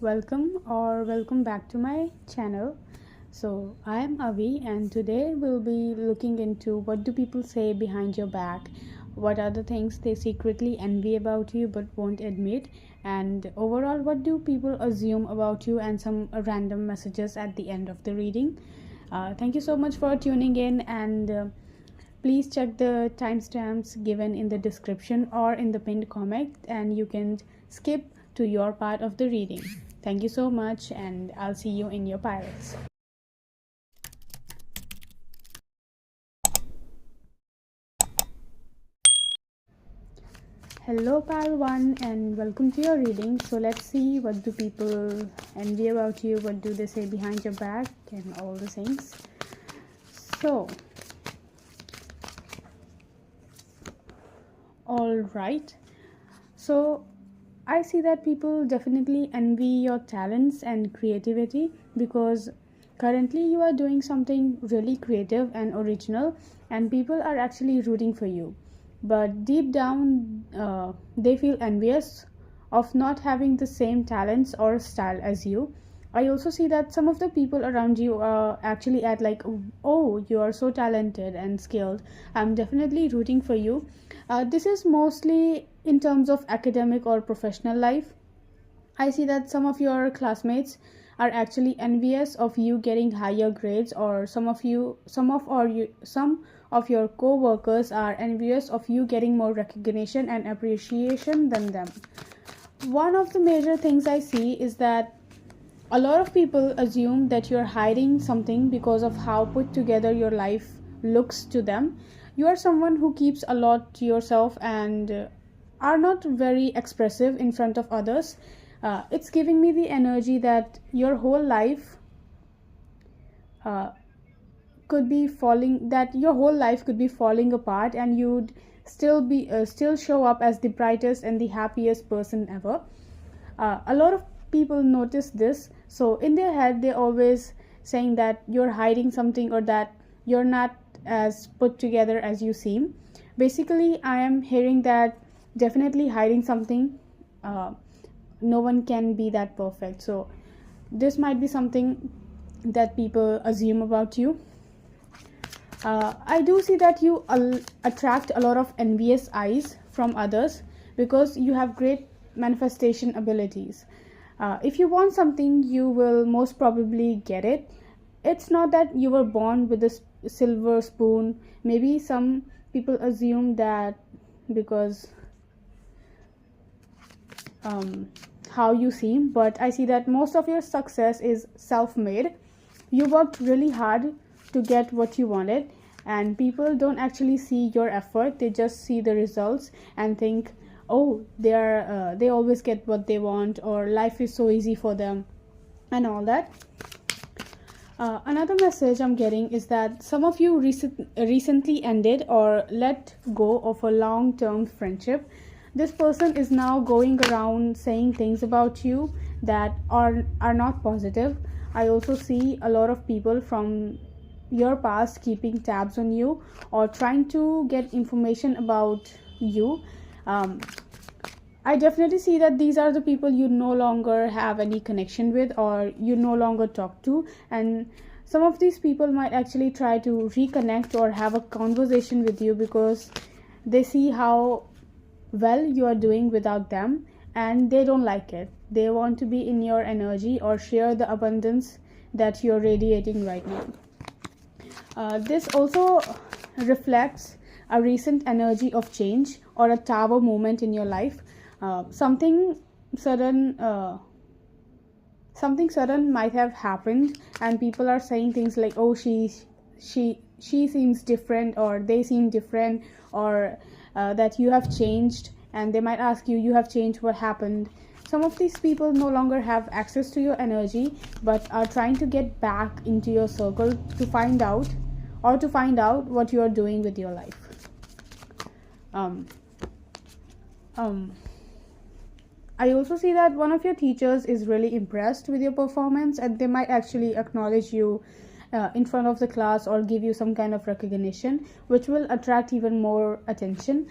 Welcome back to my channel. So I am Avi, and today we'll be looking into what do people say behind your back, what are the things they secretly envy about you but won't admit, and overall what do people assume about you, and some random messages at the end of the reading. Thank you so much for tuning in, and please check the timestamps given in the description or in the pinned comment, and you can skip to your part of the reading. Thank you so much, and I'll see you in your piles. Hello, pile one, and welcome to your reading. So let's see, what do people envy about you, what do they say behind your back, and all the things. So, all right. So I see that people definitely envy your talents and creativity, because currently you are doing something really creative and original, and people are actually rooting for you. But deep down, they feel envious of not having the same talents or style as you. I also see that some of the people around you actually act like, oh, you are so talented and skilled. I'm definitely rooting for you. This is mostly in terms of academic or professional life. I see that some of your classmates are actually envious of you getting higher grades, or some of your co-workers are envious of you getting more recognition and appreciation than them. One of the major things I see is that a lot of people assume that you're hiding something because of how put together your life looks to them. You are someone who keeps a lot to yourself and are not very expressive in front of others. It's giving me the energy that your whole life uh, could be falling apart, and you'd still show up as the brightest and the happiest person ever. A lot of people notice this, so in their head they always saying that you're hiding something, or that you're not as put together as you seem. Basically, I am hearing that definitely hiding something. No one can be that perfect, so this might be something that people assume about you. I do see that you attract a lot of envious eyes from others, because you have great manifestation abilities. If you want something, you will most probably get it. It's not that you were born with a silver spoon. Maybe some people assume that because how you seem, but I see that most of your success is self-made. You worked really hard to get what you wanted, and people don't actually see your effort. They just see the results and think, oh, they always get what they want, or life is so easy for them, and all that. Another message I'm getting is that some of you recently ended or let go of a long-term friendship. This person is now going around saying things about you that are not positive. I also see a lot of people from your past keeping tabs on you, or trying to get information about you. I definitely see that these are the people you no longer have any connection with, or you no longer talk to, and some of these people might actually try to reconnect or have a conversation with you, because they see how well you are doing without them, and they don't like it. They want to be in your energy or share the abundance that you're radiating right now. This also reflects a recent energy of change, or a tower moment in your life. Something sudden might have happened, and people are saying things like, oh, she seems different, or they seem different, or that you have changed, and they might ask you, you have changed, what happened? Some of these people no longer have access to your energy, but are trying to get back into your circle to find out what you are doing with your life. I also see that one of your teachers is really impressed with your performance, and they might actually acknowledge you in front of the class, or give you some kind of recognition, which will attract even more attention.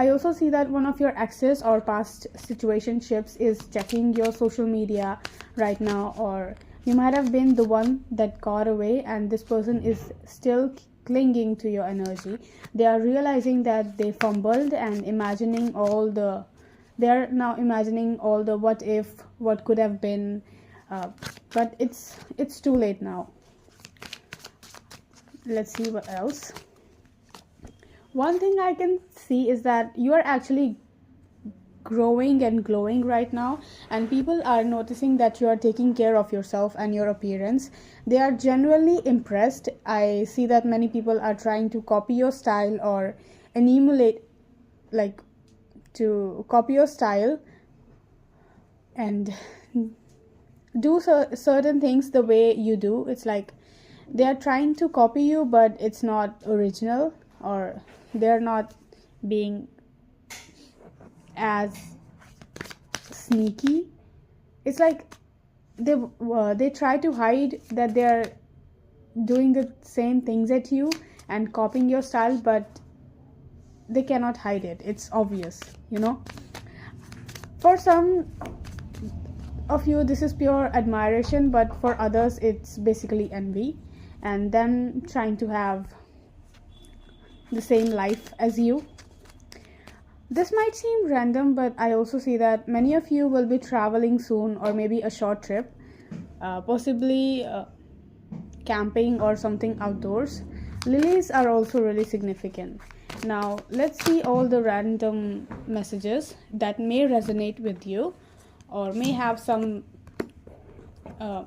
I also see that one of your exes or past situationships is checking your social media right now, or you might have been the one that got away and this person is still clinging to your energy. They are realizing that they fumbled and they're now imagining all the what if, what could have been, but it's too late now. Let's see what else. One thing I can see is that you are actually growing and glowing right now, and people are noticing that you are taking care of yourself and your appearance. They are genuinely impressed. I see that many people are trying to copy your style or emulate, like to copy your style and do certain things the way you do. It's like they are trying to copy you, but it's not original, or they're not being as sneaky. It's like they try to hide that they're doing the same things at you and copying your style, but they cannot hide it. It's obvious, you know. For some of you this is pure admiration, but for others it's basically envy and them trying to have the same life as you. This might seem random, but I also see that many of you will be traveling soon, or maybe a short trip, possibly camping or something outdoors. Lilies are also really significant. Now let's see all the random messages that may resonate with you or may have some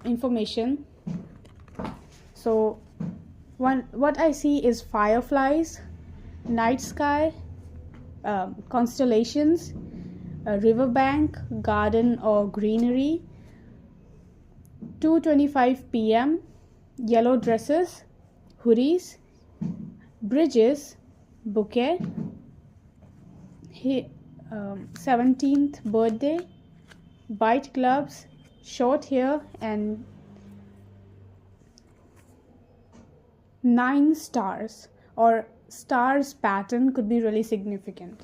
information. So what I see is fireflies, night sky, constellations, a riverbank, garden or greenery, 2:25 p.m., yellow dresses, hoodies, bridges, bouquet, 17th birthday, white gloves, short hair, and 9 stars, or stars pattern could be really significant.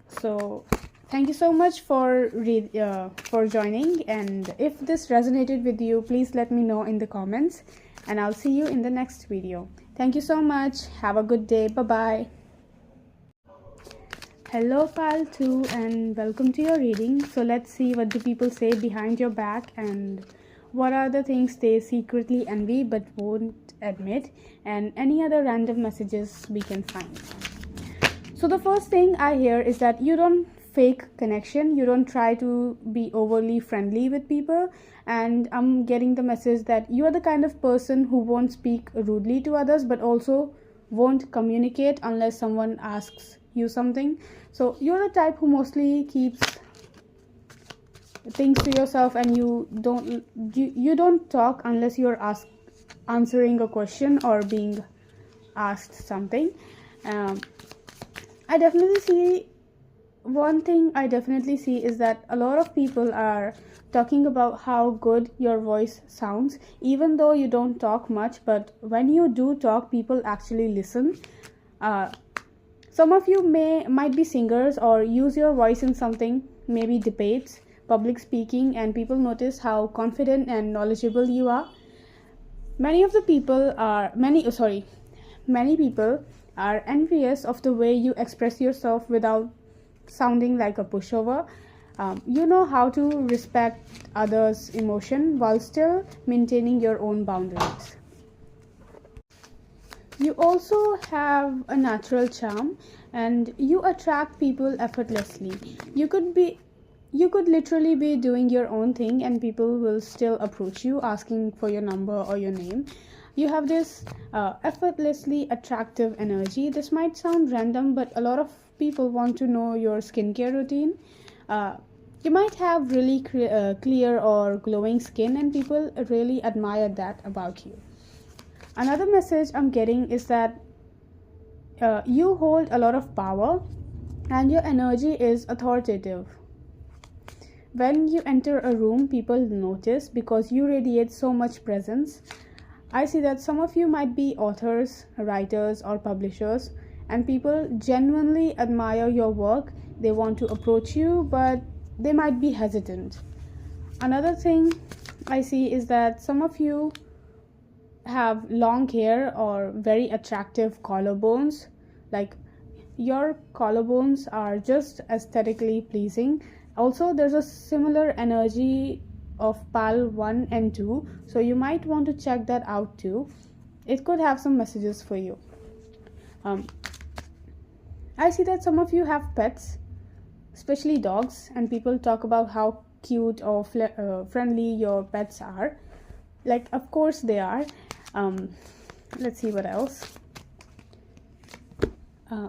So thank you so much for joining, and if this resonated with you, please let me know in the comments, and I'll see you in the next video. Thank you so much. Have a good day. Bye bye. Hello pal 2, and welcome to your reading. So let's see what do people say behind your back, and what are the things they secretly envy but won't admit, and any other random messages we can find. So the first thing I hear is that you don't fake connection, you don't try to be overly friendly with people, and I'm getting the message that you are the kind of person who won't speak rudely to others but also won't communicate unless someone asks you something. So you're the type who mostly keeps things to yourself, and you don't talk unless you're answering a question or being asked something. One thing I definitely see is that a lot of people are talking about how good your voice sounds, even though you don't talk much, but when you do talk, people actually listen. Some of you might be singers or use your voice in something, maybe debates, public speaking, and people notice how confident and knowledgeable you are. Many people are envious of the way you express yourself without sounding like a pushover. You know how to respect others' emotion while still maintaining your own boundaries. You also have a natural charm, and you attract people effortlessly. You could literally be doing your own thing and people will still approach you asking for your number or your name. You have this effortlessly attractive energy. This might sound random, but a lot of people want to know your skincare routine. You might have really clear or glowing skin, and people really admire that about you. Another message I'm getting is that you hold a lot of power and your energy is authoritative. When you enter a room, people notice because you radiate so much presence. I see that some of you might be authors, writers, or publishers, and people genuinely admire your work. They want to approach you, but they might be hesitant. Another thing I see is that some of you have long hair or very attractive collarbones. Like, your collarbones are just aesthetically pleasing. Also, there's a similar energy of pal 1 and 2, so you might want to check that out too. It could have some messages for you. I see that some of you have pets, especially dogs, and people talk about how cute or friendly your pets are. Like, of course they are. Let's see what else.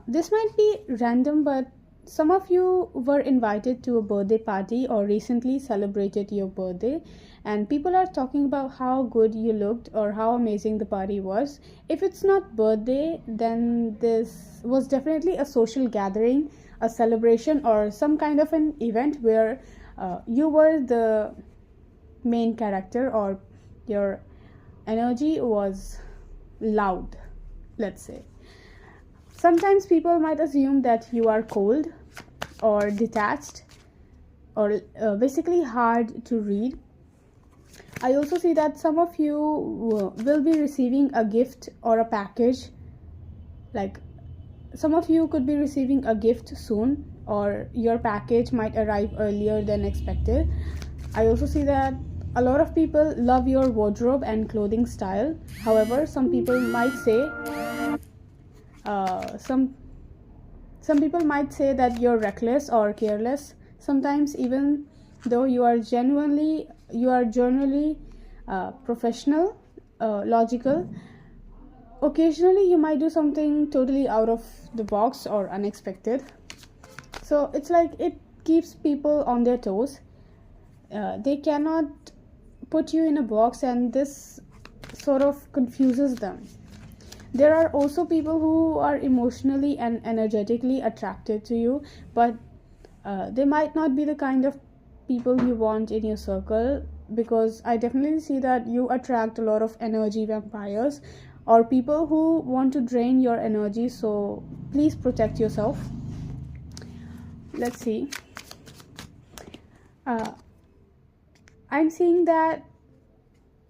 This might be random, but some of you were invited to a birthday party or recently celebrated your birthday, and people are talking about how good you looked or how amazing the party was. If it's not birthday, then this was definitely a social gathering, a celebration, or some kind of an event where you were the main character, or your energy was loud, let's say. Sometimes people might assume that you are cold or detached or basically hard to read. I also see that some of you will be receiving a gift or a package. Like, some of you could be receiving a gift soon, or your package might arrive earlier than expected. I also see that a lot of people love your wardrobe and clothing style. However, some people might say some people might say that you're reckless or careless sometimes, even though you are generally professional, logical. Occasionally you might do something totally out of the box or unexpected, so it's like it keeps people on their toes. They cannot put you in a box, and this sort of confuses them. There are also people who are emotionally and energetically attracted to you, but they might not be the kind of people you want in your circle, because I definitely see that you attract a lot of energy vampires or people who want to drain your energy, so please protect yourself. Let's see. I'm seeing that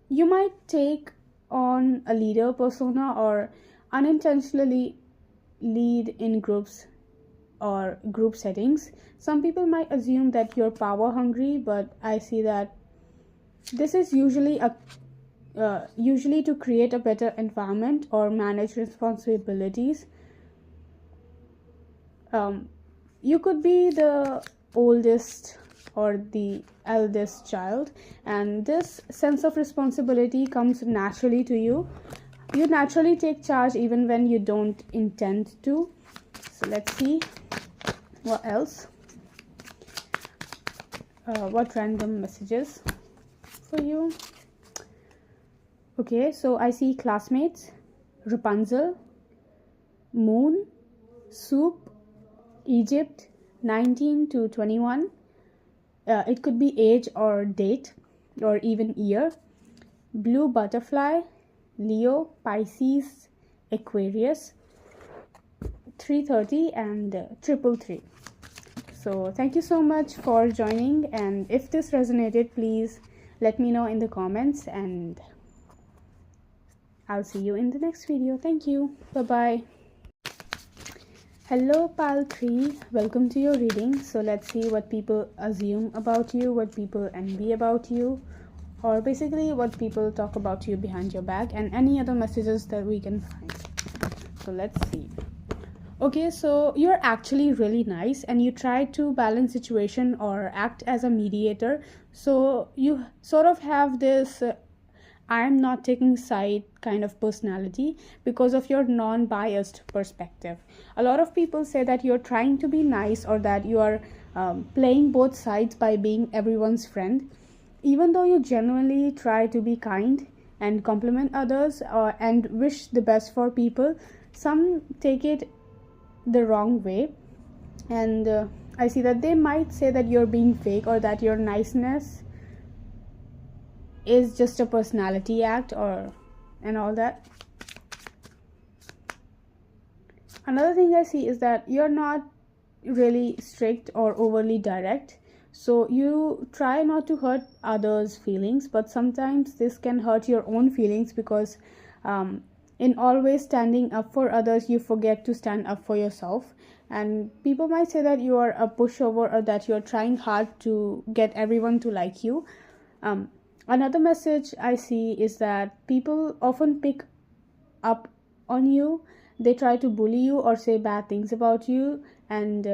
you might take on a leader persona or unintentionally lead in groups or group settings. Some people might assume that you're power hungry, but I see that this is usually to create a better environment or manage responsibilities. You could be the oldest or the eldest child, and this sense of responsibility comes naturally to you. You naturally take charge even when you don't intend to. So let's see what else. What random messages for you? Okay, so I see classmates, Rapunzel, moon, soup, Egypt, 19 to 21. It could be age or date or even year. Blue butterfly, Leo, Pisces, Aquarius, 330 and 333. So thank you so much for joining, and if this resonated, please let me know in the comments, and I'll see you in the next video. Thank you. Bye bye. Hello pal 3, welcome to your reading. So let's see what people assume about you, what people envy about you, or basically what people talk about you behind your back, and any other messages that we can find. So let's see. Okay, so you're actually really nice and you try to balance situation or act as a mediator. So you sort of have this I'm not taking side kind of personality because of your non-biased perspective. A lot of people say that you're trying to be nice, or that you are playing both sides by being everyone's friend, even though you genuinely try to be kind and compliment others and wish the best for people. Some take it the wrong way, and I see that they might say that you're being fake, or that your niceness is just a personality act and all that. Another thing I see is that you're not really strict or overly direct. So you try not to hurt others' feelings, but sometimes this can hurt your own feelings because in always standing up for others, you forget to stand up for yourself. And people might say that you are a pushover or that you're trying hard to get everyone to like you. Another message I see is that people often pick up on you. They try to bully you or say bad things about you, and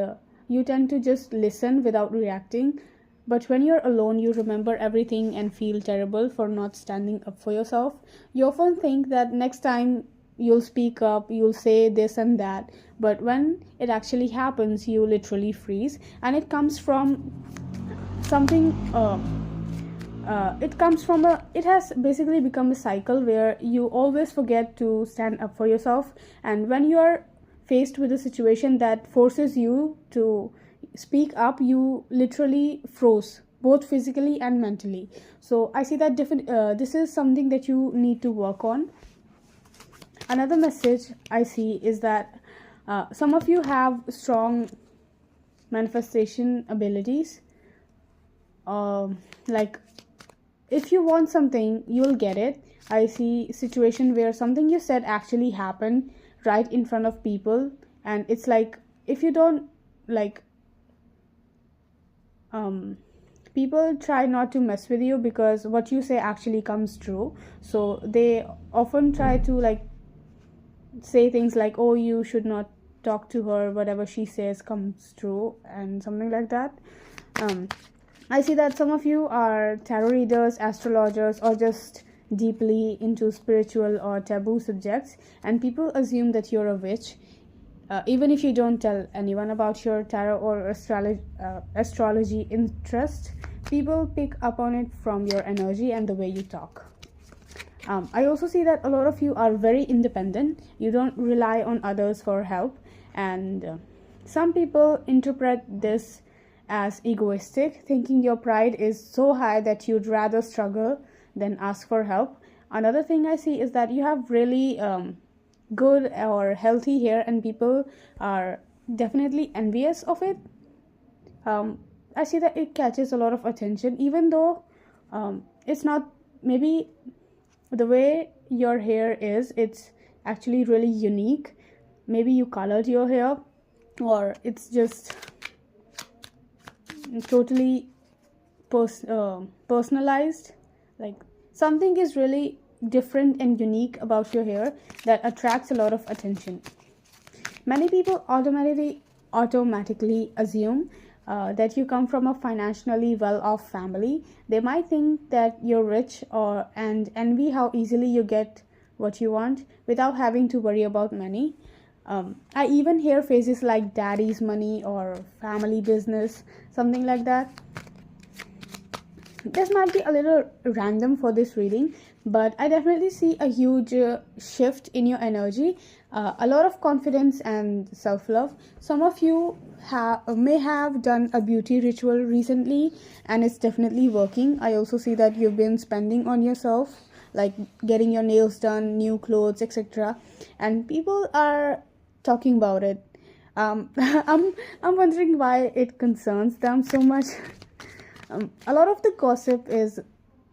you tend to just listen without reacting. But when you're alone, you remember everything and feel terrible for not standing up for yourself. You often think that next time you'll speak up, you'll say this and that, but when it actually happens, you literally freeze. And it comes from something it has basically become a cycle where you always forget to stand up for yourself, and when you are faced with a situation that forces you to speak up, you literally froze both physically and mentally. So I see that this is something that you need to work on. Another message I see is that some of you have strong manifestation abilities. Like, if you want something, you'll get it. I see a situation where something you said actually happened right in front of people, and it's like, if you don't like, people try not to mess with you because what you say actually comes true. So they often try to like say things like, oh, you should not talk to her, whatever she says comes true, and something like that. I see that some of you are tarot readers, astrologers, or just deeply into spiritual or taboo subjects, and people assume that you're a witch. Even if you don't tell anyone about your tarot or astrology interest, people pick up on it from your energy and the way you talk. I also see that a lot of you are very independent. You don't rely on others for help, and some people interpret this as egoistic, thinking your pride is so high that you'd rather struggle than ask for help. Another thing I see is that you have really good or healthy hair, and people are definitely envious of it. I see that it catches a lot of attention, even though it's not maybe the way your hair is, it's actually really unique. Maybe you colored your hair, or it's just totally personalized. Like, something is really different and unique about your hair that attracts a lot of attention. Many people automatically assume that you come from a financially well-off family. They might think that you're rich and envy how easily you get what you want without having to worry about money. I even hear phrases like daddy's money or family business, something like that. This might be a little random for this reading, but I definitely see a huge shift in your energy, a lot of confidence and self-love. Some of you may have done a beauty ritual recently, and it's definitely working. I also see that you've been spending on yourself, like getting your nails done, new clothes, etc. And people are talking about it. I'm wondering why it concerns them so much. A lot of the gossip is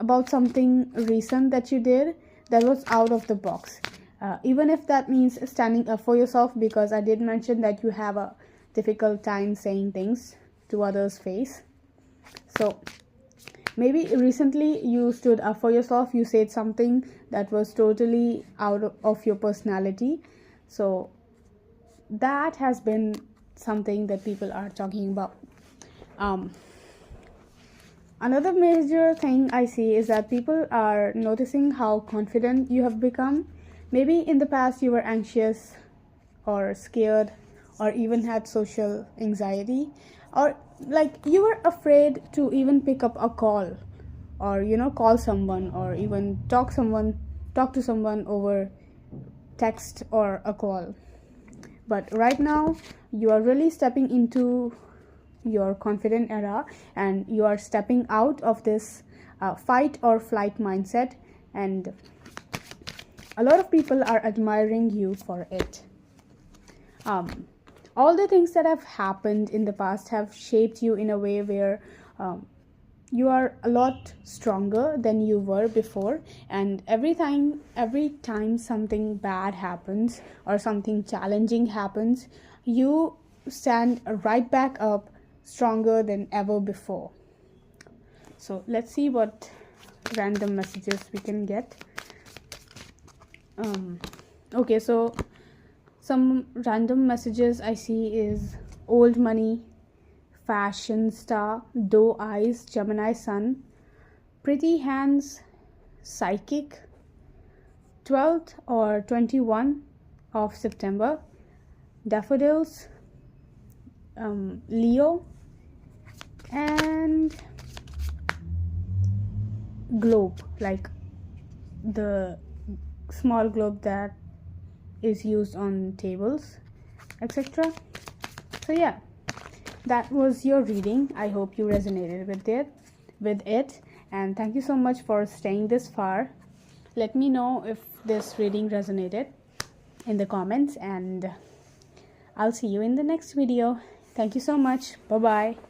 about something recent that you did that was out of the box. Even if that means standing up for yourself, because I did mention that you have a difficult time saying things to others' face. So maybe recently you stood up for yourself, you said something that was totally out of your personality. So that has been something that people are talking about. Another major thing I see is that people are noticing how confident you have become. Maybe in the past you were anxious or scared or even had social anxiety, or like you were afraid to even pick up a call, or call someone, or even talk to someone over text or a call. But right now you are really stepping into your confident era, and you are stepping out of this fight or flight mindset, and a lot of people are admiring you for it. All the things that have happened in the past have shaped you in a way where you are a lot stronger than you were before, and every time something bad happens or something challenging happens, you stand right back up stronger than ever before. So let's see what random messages we can get. Okay, so some random messages I see is old money, fashion star, doe eyes, Gemini sun, pretty hands, psychic, 12th or 21 of September, daffodils, Leo, and globe, like the small globe that is used on tables, etc. So yeah, that was your reading. I hope you resonated with it, and thank you so much for staying this far. Let me know if this reading resonated in the comments, and I'll see you in the next video. Thank you so much. Bye bye.